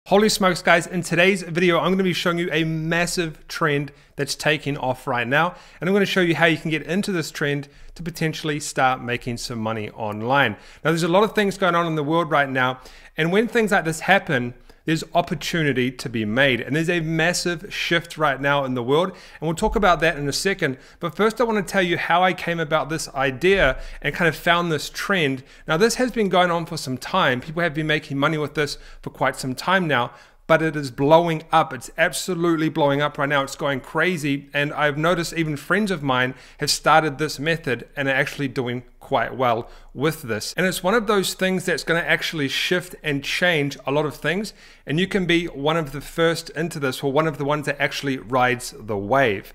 Holy smokes, guys, in today's video, I'm going to be showing you a massive trend that's taking off right now. And I'm going to show you how you can get into this trend to potentially start making some money online. Now, there's a lot of things going on in the world right now. And when things like this happen, there's opportunity to be made. And there's a massive shift right now in the world. And we'll talk about that in a second. But first, I want to tell you how I came about this idea and kind of found this trend. Now, this has been going on for some time. People have been making money with this for quite some time now. But it is blowing up. It's absolutely blowing up right now. It's going crazy. And I've noticed even friends of mine have started this method and are actually doing quite well with this. And it's one of those things that's going to actually shift and change a lot of things. And you can be one of the first into this, or one of the ones that actually rides the wave.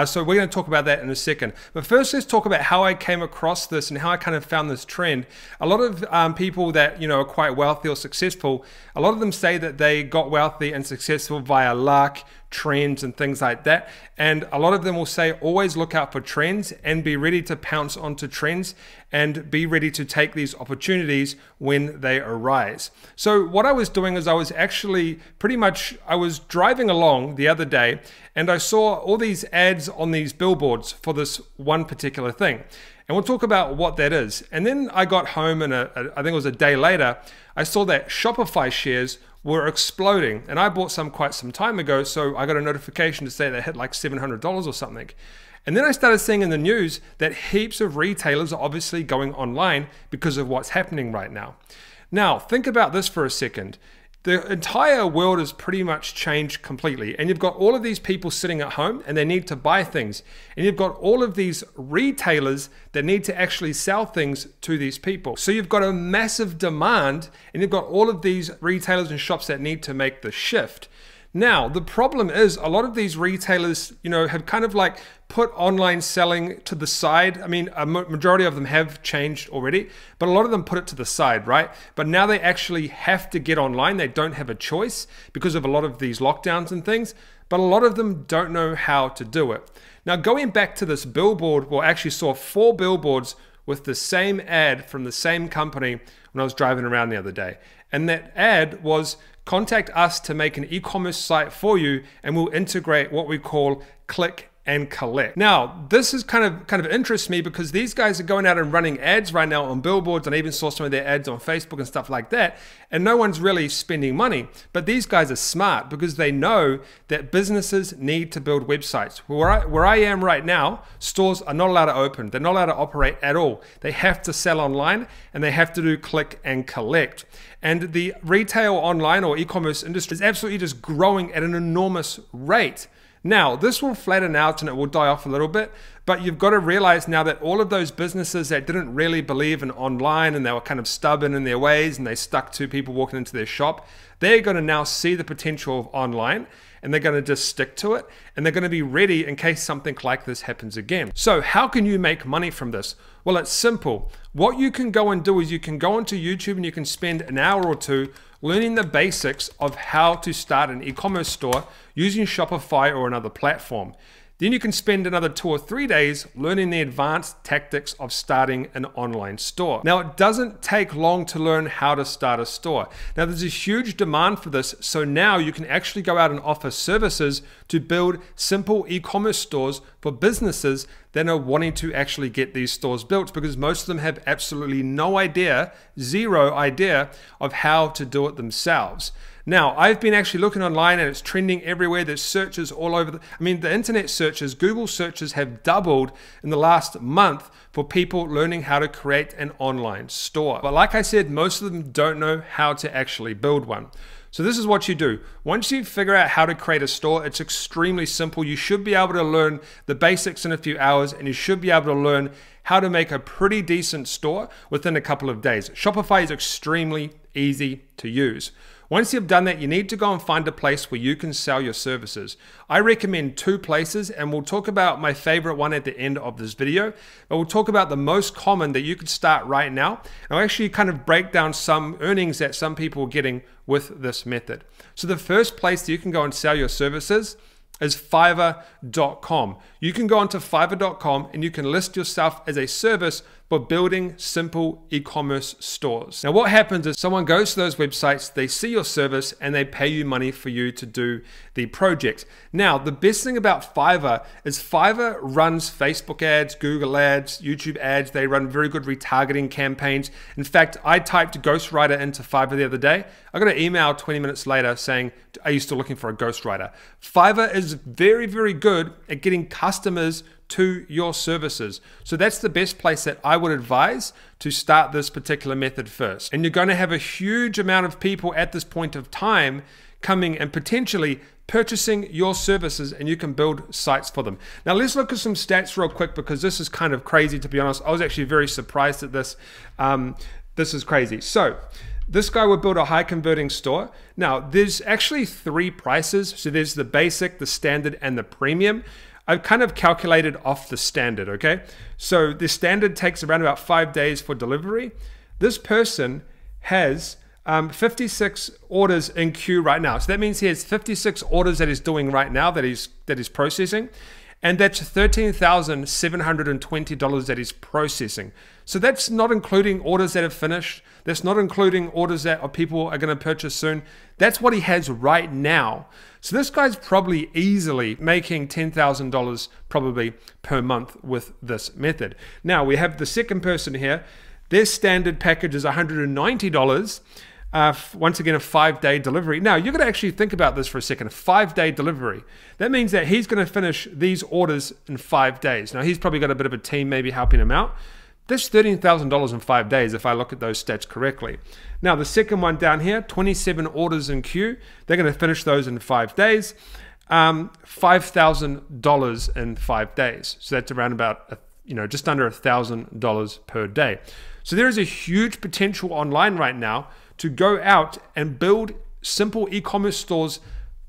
So we're going to talk about that in a second. But first, let's talk about how I came across this and how I kind of found this trend. A lot of people that are quite wealthy or successful, a lot of them say that they got wealthy and successful via luck, trends and things like that. And a lot of them will say always look out for trends and be ready to pounce onto trends and be ready to take these opportunities when they arise. So what I was doing is I was driving along the other day and I saw all these ads on these billboards for this one particular thing. And we'll talk about what that is. And then I got home and I think it was a day later, I saw that Shopify shares were exploding. And I bought some quite some time ago, so I got a notification to say they hit like $700 or something. And then I started seeing in the news that heaps of retailers are obviously going online because of what's happening right now. Now, think about this for a second. The entire world has pretty much changed completely. And you've got all of these people sitting at home and they need to buy things. And you've got all of these retailers that need to actually sell things to these people. So you've got a massive demand and you've got all of these retailers and shops that need to make the shift. Now, the problem is a lot of these retailers, have kind of like put online selling to the side. I mean, a majority of them have changed already, but a lot of them put it to the side, right? But now they actually have to get online. They don't have a choice because of a lot of these lockdowns and things, but a lot of them don't know how to do it. Now, going back to this billboard, well, I actually saw 4 billboards with the same ad from the same company when I was driving around the other day. And that ad was, contact us to make an e-commerce site for you and we'll integrate what we call click and collect. Now, this is kind of interests me because these guys are going out and running ads right now on billboards, and I even saw some of their ads on Facebook and stuff like that, and no one's really spending money. But these guys are smart because they know that businesses need to build websites. Where I am right now, stores are not allowed to open. They're not allowed to operate at all. They have to sell online and they have to do click and collect. And the retail online or e-commerce industry is absolutely just growing at an enormous rate. Now, this will flatten out and it will die off a little bit, but you've got to realize now that all of those businesses that didn't really believe in online and they were kind of stubborn in their ways and they stuck to people walking into their shop, they're going to now see the potential of online and they're going to just stick to it and they're going to be ready in case something like this happens again. So how can you make money from this? Well, it's simple. What you can go and do is you can go onto YouTube and you can spend an hour or two learning the basics of how to start an e-commerce store using Shopify or another platform. Then you can spend another 2 or 3 days learning the advanced tactics of starting an online store. Now, it doesn't take long to learn how to start a store. Now, there's a huge demand for this, so now you can actually go out and offer services to build simple e-commerce stores for businesses that are wanting to actually get these stores built, because most of them have absolutely no idea, zero idea of how to do it themselves. Now, I've been actually looking online and it's trending everywhere. There's searches all over. The internet searches, Google searches have doubled in the last month for people learning how to create an online store. But like I said, most of them don't know how to actually build one. So this is what you do. Once you figure out how to create a store, it's extremely simple. You should be able to learn the basics in a few hours and you should be able to learn how to make a pretty decent store within a couple of days. Shopify is extremely easy to use. Once you've done that, you need to go and find a place where you can sell your services. I recommend 2 places, and we'll talk about my favorite one at the end of this video, but we'll talk about the most common that you could start right now. And I'll actually kind of break down some earnings that some people are getting with this method. So the first place that you can go and sell your services is Fiverr.com. You can go onto Fiverr.com and you can list yourself as a service for building simple e-commerce stores. Now, what happens is someone goes to those websites, they see your service, and they pay you money for you to do the project. Now, the best thing about Fiverr is Fiverr runs Facebook ads, Google ads, YouTube ads. They run very good retargeting campaigns. In fact, I typed ghostwriter into Fiverr the other day. I got an email 20 minutes later saying, are you still looking for a ghostwriter? Fiverr is very, very good at getting customers to your services. So that's the best place that I would advise to start this particular method first. And you're going to have a huge amount of people at this point of time coming and potentially purchasing your services, and you can build sites for them. Now let's look at some stats real quick, because this is kind of crazy, to be honest. I was actually very surprised at this. This is crazy. So this guy will build a high converting store. Now there's actually 3 prices. So there's the basic, the standard, and the premium. I've kind of calculated off the standard, okay? So the standard takes around about 5 days for delivery. This person has 56 orders in queue right now. So that means he has 56 orders that he's doing right now that he's processing. And that's $13,720 that he's processing. So that's not including orders that have finished. That's not including orders that people are going to purchase soon. That's what he has right now. So this guy's probably easily making $10,000 probably per month with this method. Now we have the second person here. Their standard package is $190. Once again, a 5-day delivery. Now, you're going to actually think about this for a second. A 5-day delivery. That means that he's going to finish these orders in 5 days. Now, he's probably got a bit of a team maybe helping him out. That's $13,000 in 5 days if I look at those stats correctly. Now, the second one down here, 27 orders in queue. They're going to finish those in 5 days. $5,000 in 5 days. So that's around about, just under $1,000 per day. So there is a huge potential online right now to go out and build simple e-commerce stores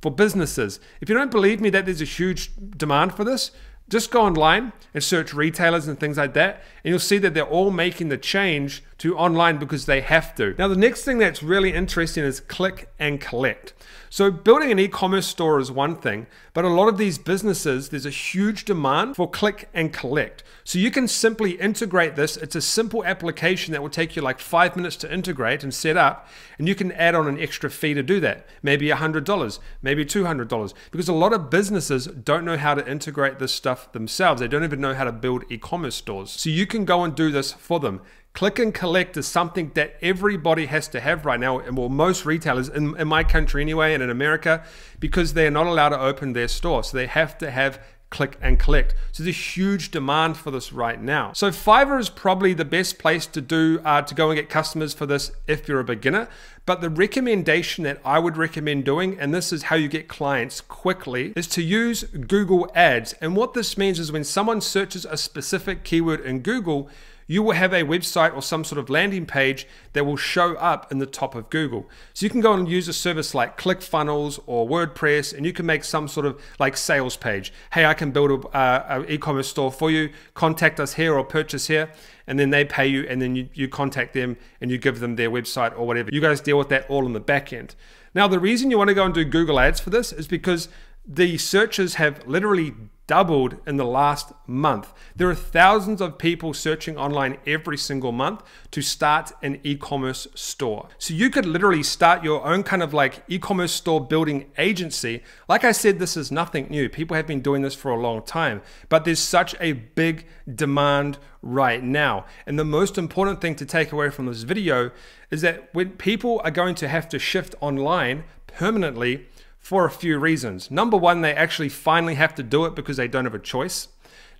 for businesses. If you don't believe me that there's a huge demand for this, just go online and search retailers and things like that, and you'll see that they're all making the change to online because they have to. Now, the next thing that's really interesting is click and collect. So building an e-commerce store is one thing, but a lot of these businesses, there's a huge demand for click and collect. So you can simply integrate this. It's a simple application that will take you like 5 minutes to integrate and set up, and you can add on an extra fee to do that. Maybe $100, maybe $200, because a lot of businesses don't know how to integrate this stuff themselves. They don't even know how to build e-commerce stores. So you can go and do this for them. Click and collect is something that everybody has to have right now, and well, most retailers in my country anyway, and in America, because they're not allowed to open their store. So they have to have click and collect. So there's a huge demand for this right now. So Fiverr is probably the best place to do to go and get customers for this if you're a beginner. But the recommendation that I would recommend doing, and this is how you get clients quickly, is to use Google Ads. And what this means is when someone searches a specific keyword in Google, you will have a website or some sort of landing page that will show up in the top of Google. So you can go and use a service like ClickFunnels or WordPress, and you can make some sort of like sales page. Hey, I can build an e-commerce store for you. Contact us here or purchase here. And then they pay you, and then you contact them and you give them their website or whatever. You guys deal with that all on the back end. Now, the reason you want to go and do Google Ads for this is because the searches have literally doubled in the last month. There are thousands of people searching online every single month to start an e-commerce store. So you could literally start your own kind of like e-commerce store building agency. Like I said, this is nothing new. People have been doing this for a long time, but there's such a big demand right now. And the most important thing to take away from this video is that when people are going to have to shift online permanently, for a few reasons. Number one, they actually finally have to do it because they don't have a choice.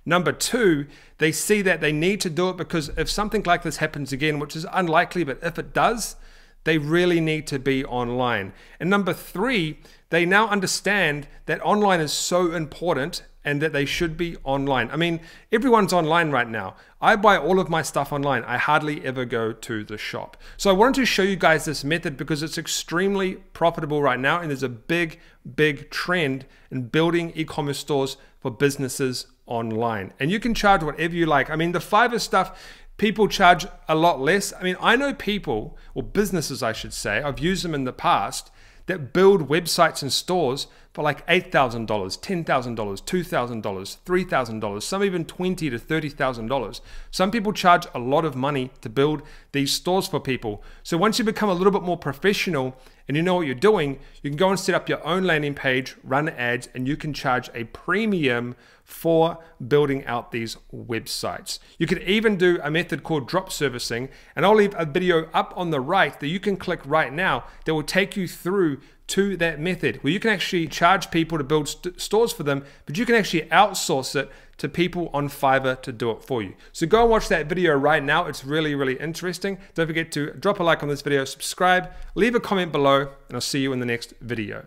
Number two, they see that they need to do it because if something like this happens again, which is unlikely, but if it does, they really need to be online. And number three, they now understand that online is so important and that they should be online. I mean, everyone's online right now. I buy all of my stuff online. I hardly ever go to the shop. So I wanted to show you guys this method because it's extremely profitable right now, and there's a big, big trend in building e-commerce stores for businesses online. And you can charge whatever you like. I mean, the Fiverr stuff, people charge a lot less. I mean, I know people, or businesses I should say, I've used them in the past, that build websites and stores for like $8,000, $10,000, $2,000, $3,000, some even $20,000 to $30,000. Some people charge a lot of money to build these stores for people. So once you become a little bit more professional and you know what you're doing, you can go and set up your own landing page, run ads, and you can charge a premium for building out these websites. You could even do a method called drop servicing, and I'll leave a video up on the right that you can click right now that will take you through to that method where you can actually charge people to build stores for them, but you can actually outsource it to people on Fiverr to do it for you. So go and watch that video right now. It's really, really interesting. Don't forget to drop a like on this video, subscribe, leave a comment below, and I'll see you in the next video.